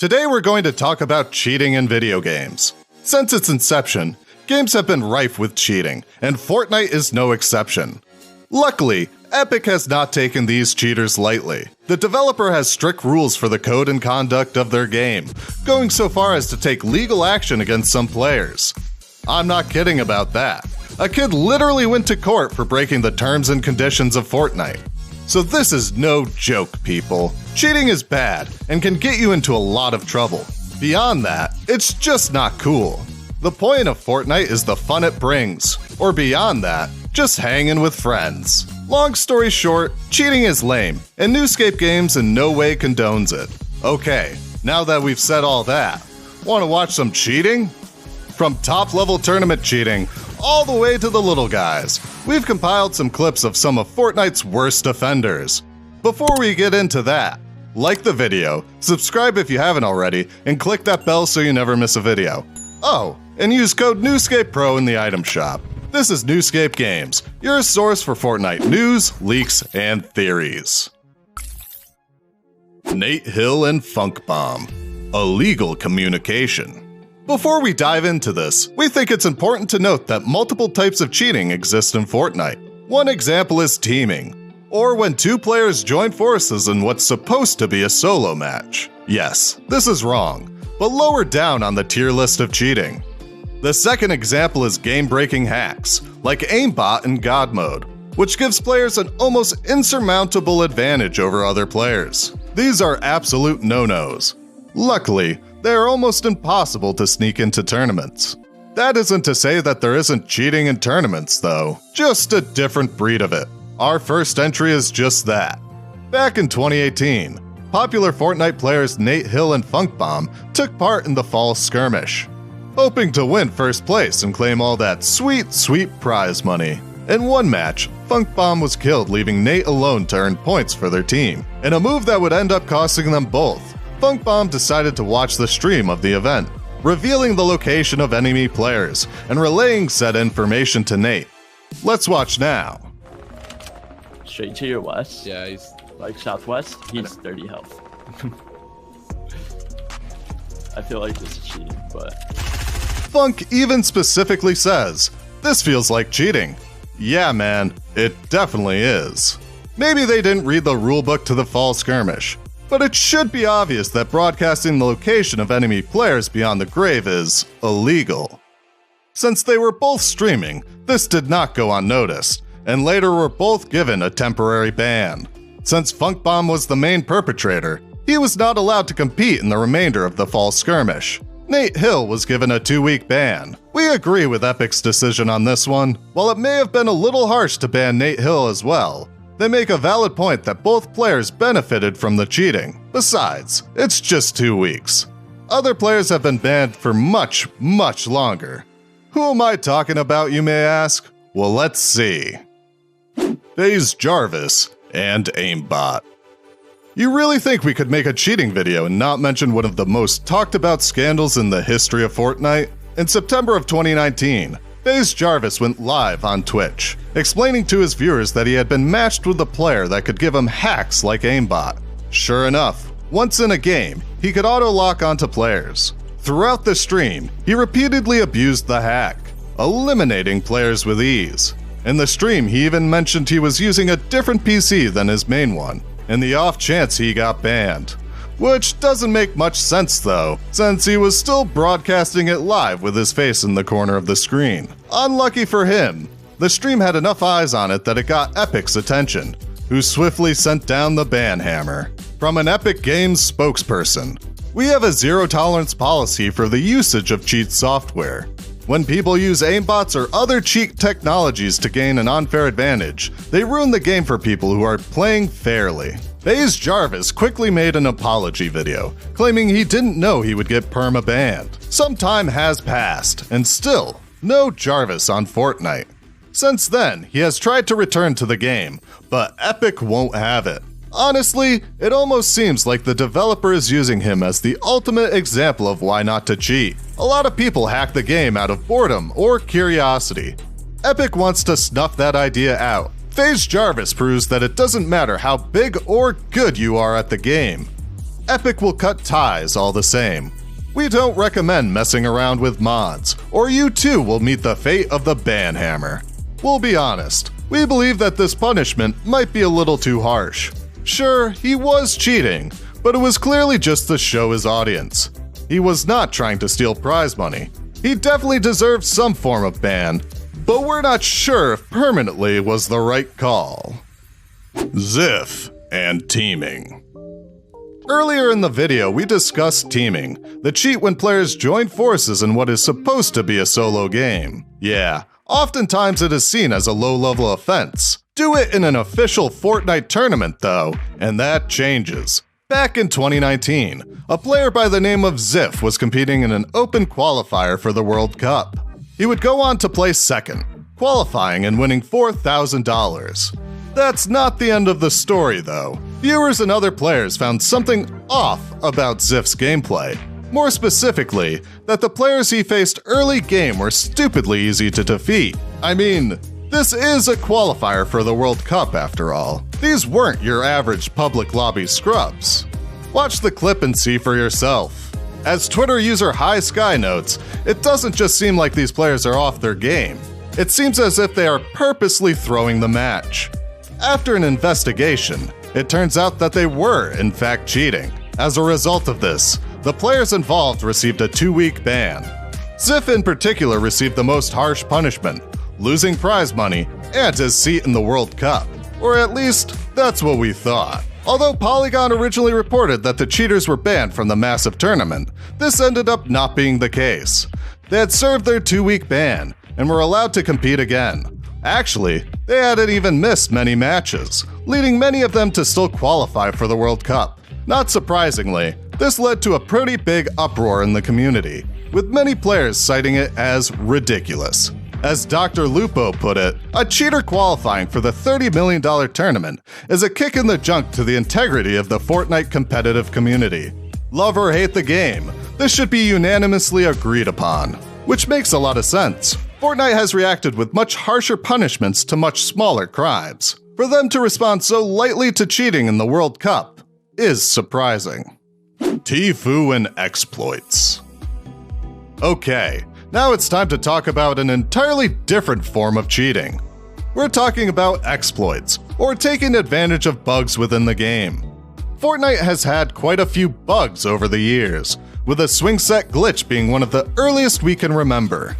Today we're going to talk about cheating in video games. Since its inception, games have been rife with cheating, and Fortnite is no exception. Luckily, Epic has not taken these cheaters lightly. The developer has strict rules for the code and conduct of their game, going so far as to take legal action against some players. I'm not kidding about that. A kid literally went to court for breaking the terms and conditions of Fortnite. So this is no joke, people. Cheating is bad and can get you into a lot of trouble. Beyond that, it's just not cool. The point of Fortnite is the fun it brings, or beyond that, just hanging with friends. Long story short, cheating is lame, and Newscape Games in no way condones it. Okay, now that we've said all that, want to watch some cheating? From top-level tournament cheating, all the way to the little guys, we've compiled some clips of some of Fortnite's worst offenders. Before we get into that, like the video, subscribe if you haven't already, and click that bell so you never miss a video. Oh, and use code NEWSCAPEPRO in the item shop. This is Newscape Games, your source for Fortnite news, leaks, and theories. Nate Hill and Funk Bomb. Illegal communication. Before we dive into this, we think it's important to note that multiple types of cheating exist in Fortnite. One example is teaming, or when two players join forces in what's supposed to be a solo match. Yes, this is wrong, but lower down on the tier list of cheating. The second example is game-breaking hacks, like Aimbot in God Mode, which gives players an almost insurmountable advantage over other players. These are absolute no-nos. Luckily, they are almost impossible to sneak into tournaments. That isn't to say that there isn't cheating in tournaments, though. Just a different breed of it. Our first entry is just that. Back in 2018, popular Fortnite players Nate Hill and Funk Bomb took part in the Fall Skirmish, hoping to win first place and claim all that sweet, sweet prize money. In one match, Funk Bomb was killed, leaving Nate alone to earn points for their team. In a move that would end up costing them both, Funk Bomb decided to watch the stream of the event, revealing the location of enemy players and relaying said information to Nate. Let's watch now. Straight to your west. Yeah, he's like southwest. He's 30 health. I feel like this is cheating, but Funk even specifically says, "This feels like cheating." Yeah, man, it definitely is. Maybe they didn't read the rulebook to the Fall Skirmish, but it should be obvious that broadcasting the location of enemy players beyond the grave is illegal. Since they were both streaming, this did not go unnoticed, and later were both given a temporary ban. Since Funk Bomb was the main perpetrator, he was not allowed to compete in the remainder of the Fall Skirmish. Nate Hill was given a 2-week ban. We agree with Epic's decision on this one. While it may have been a little harsh to ban Nate Hill as well, they make a valid point that both players benefited from the cheating. Besides, it's just 2 weeks. Other players have been banned for much, much longer. Who am I talking about, you may ask? Well, let's see. FaZe Jarvis and Aimbot. You really think we could make a cheating video and not mention one of the most talked about scandals in the history of Fortnite? In September of 2019, FaZe Jarvis went live on Twitch, explaining to his viewers that he had been matched with a player that could give him hacks like Aimbot. Sure enough, once in a game, he could auto-lock onto players. Throughout the stream, he repeatedly abused the hack, eliminating players with ease. In the stream, he even mentioned he was using a different PC than his main one, in the off chance he got banned. Which doesn't make much sense though, since he was still broadcasting it live with his face in the corner of the screen. Unlucky for him, the stream had enough eyes on it that it got Epic's attention, who swiftly sent down the ban hammer. From an Epic Games spokesperson, "We have a zero-tolerance policy for the usage of cheat software. When people use aimbots or other cheat technologies to gain an unfair advantage, they ruin the game for people who are playing fairly." FaZe Jarvis quickly made an apology video, claiming he didn't know he would get perma-banned. Some time has passed, and still, no Jarvis on Fortnite. Since then, he has tried to return to the game, but Epic won't have it. Honestly, it almost seems like the developer is using him as the ultimate example of why not to cheat. A lot of people hack the game out of boredom or curiosity. Epic wants to snuff that idea out. FaZe Jarvis proves that it doesn't matter how big or good you are at the game. Epic will cut ties all the same. We don't recommend messing around with mods, or you too will meet the fate of the ban hammer. We'll be honest, we believe that this punishment might be a little too harsh. Sure, he was cheating, but it was clearly just to show his audience. He was not trying to steal prize money. He definitely deserved some form of ban, but we're not sure if permanently was the right call. Ziff and teaming. Earlier in the video, we discussed teaming, the cheat when players join forces in what is supposed to be a solo game. Yeah, oftentimes it is seen as a low-level offense. Do it in an official Fortnite tournament though, and that changes. Back in 2019, a player by the name of Ziff was competing in an open qualifier for the World Cup. He would go on to place second, qualifying and winning $4,000. That's not the end of the story though. Viewers and other players found something off about Ziff's gameplay. More specifically, that the players he faced early game were stupidly easy to defeat. I mean, this is a qualifier for the World Cup after all. These weren't your average public lobby scrubs. Watch the clip and see for yourself. As Twitter user High Sky notes, it doesn't just seem like these players are off their game. It seems as if they are purposely throwing the match. After an investigation, it turns out that they were, in fact, cheating. As a result of this, the players involved received a 2-week ban. Ziff in particular received the most harsh punishment, losing prize money and his seat in the World Cup. Or at least, that's what we thought. Although Polygon originally reported that the cheaters were banned from the massive tournament, this ended up not being the case. They had served their 2-week ban and were allowed to compete again. Actually, they hadn't even missed many matches, leading many of them to still qualify for the World Cup. Not surprisingly, this led to a pretty big uproar in the community, with many players citing it as ridiculous. As Dr. Lupo put it, a cheater qualifying for the $30 million tournament is a kick in the junk to the integrity of the Fortnite competitive community. Love or hate the game, this should be unanimously agreed upon. Which makes a lot of sense. Fortnite has reacted with much harsher punishments to much smaller crimes. For them to respond so lightly to cheating in the World Cup is surprising. Tfue and exploits. Okay, now it's time to talk about an entirely different form of cheating. We're talking about exploits, or taking advantage of bugs within the game. Fortnite has had quite a few bugs over the years, with a swing set glitch being one of the earliest we can remember.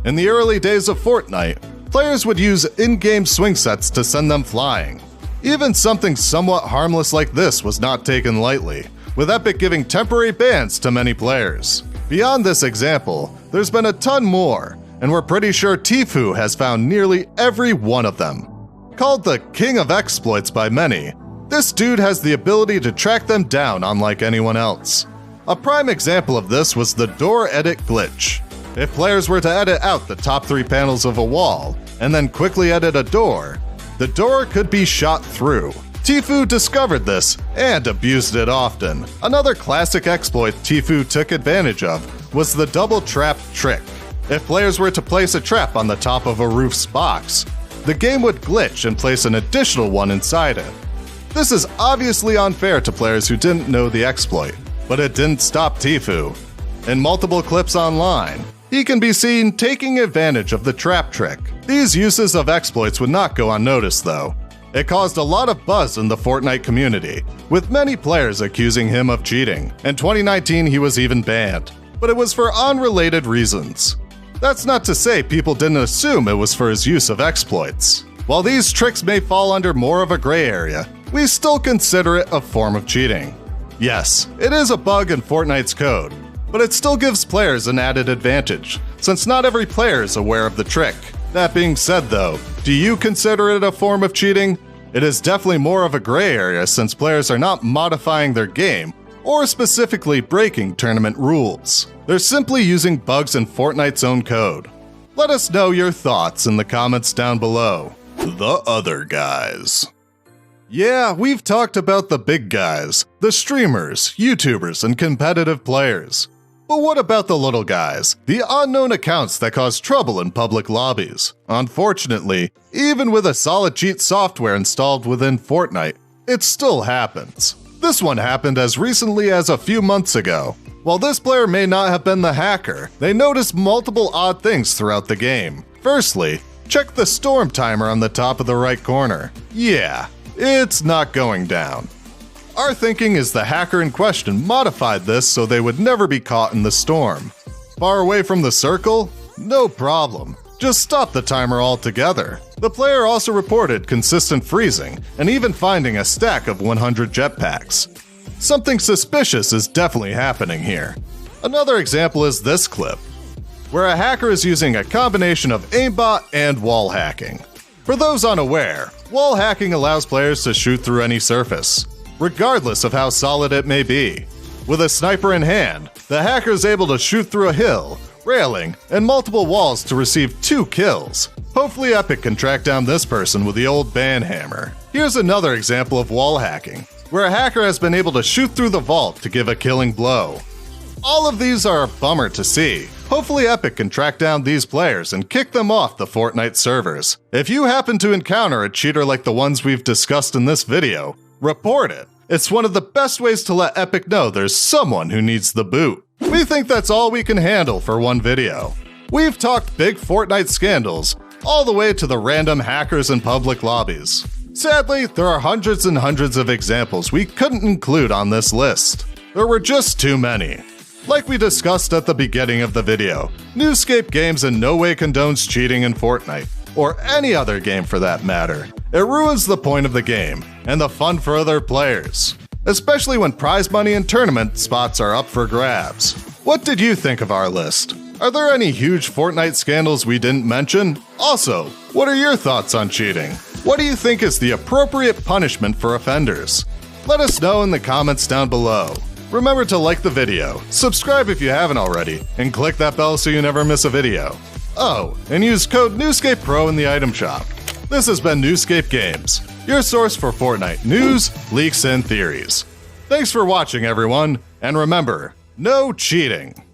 In the early days of Fortnite, players would use in-game swing sets to send them flying. Even something somewhat harmless like this was not taken lightly, with Epic giving temporary bans to many players. Beyond this example, there's been a ton more, and we're pretty sure Tfue has found nearly every one of them. Called the King of Exploits by many, this dude has the ability to track them down unlike anyone else. A prime example of this was the door edit glitch. If players were to edit out the top 3 panels of a wall, and then quickly edit a door, the door could be shot through. Tfue discovered this and abused it often. Another classic exploit Tfue took advantage of was the double trap trick. If players were to place a trap on the top of a roof's box, the game would glitch and place an additional one inside it. This is obviously unfair to players who didn't know the exploit, but it didn't stop Tfue. In multiple clips online, he can be seen taking advantage of the trap trick. These uses of exploits would not go unnoticed though. It caused a lot of buzz in the Fortnite community, with many players accusing him of cheating. In 2019 he was even banned, but it was for unrelated reasons. That's not to say people didn't assume it was for his use of exploits. While these tricks may fall under more of a gray area, we still consider it a form of cheating. Yes, it is a bug in Fortnite's code, but it still gives players an added advantage, since not every player is aware of the trick. That being said though, do you consider it a form of cheating? It is definitely more of a gray area since players are not modifying their game or specifically breaking tournament rules. They're simply using bugs in Fortnite's own code. Let us know your thoughts in the comments down below. The other guys. Yeah, we've talked about the big guys, the streamers, YouTubers, and competitive players. But what about the little guys, the unknown accounts that cause trouble in public lobbies? Unfortunately, even with a solid cheat software installed within Fortnite, it still happens. This one happened as recently as a few months ago. While this player may not have been the hacker, they noticed multiple odd things throughout the game. Firstly, check the storm timer on the top of the right corner. Yeah, it's not going down. Our thinking is the hacker in question modified this so they would never be caught in the storm. Far away from the circle? No problem. Just stop the timer altogether. The player also reported consistent freezing and even finding a stack of 100 jetpacks. Something suspicious is definitely happening here. Another example is this clip, where a hacker is using a combination of aimbot and wall hacking. For those unaware, wall hacking allows players to shoot through any surface, regardless of how solid it may be. With a sniper in hand, the hacker is able to shoot through a hill, railing, and multiple walls to receive 2 kills. Hopefully Epic can track down this person with the old banhammer. Here's another example of wall hacking, where a hacker has been able to shoot through the vault to give a killing blow. All of these are a bummer to see. Hopefully Epic can track down these players and kick them off the FORTNITE servers. If you happen to encounter a cheater like the ones we've discussed in this video, report it. It's one of the best ways to let Epic know there's someone who needs the boot. We think that's all we can handle for one video. We've talked big FORTNITE scandals, all the way to the random hackers in public lobbies. Sadly, there are hundreds and hundreds of examples we couldn't include on this list. There were just too many. Like we discussed at the beginning of the video, Newscape Games in no way condones cheating in FORTNITE, or any other game for that matter. It ruins the point of the game, and the fun for other players, especially when prize money and tournament spots are up for grabs. What did you think of our list? Are there any huge FORTNITE scandals we didn't mention? Also, what are your thoughts on cheating? What do you think is the appropriate punishment for offenders? Let us know in the comments down below. Remember to like the video, subscribe if you haven't already, and click that bell so you never miss a video. Oh, and use code NEWSCAPEPRO in the item shop. This has been Newscape Games, your source for FORTNITE news, leaks, and theories. Thanks for watching, everyone, and remember, no cheating!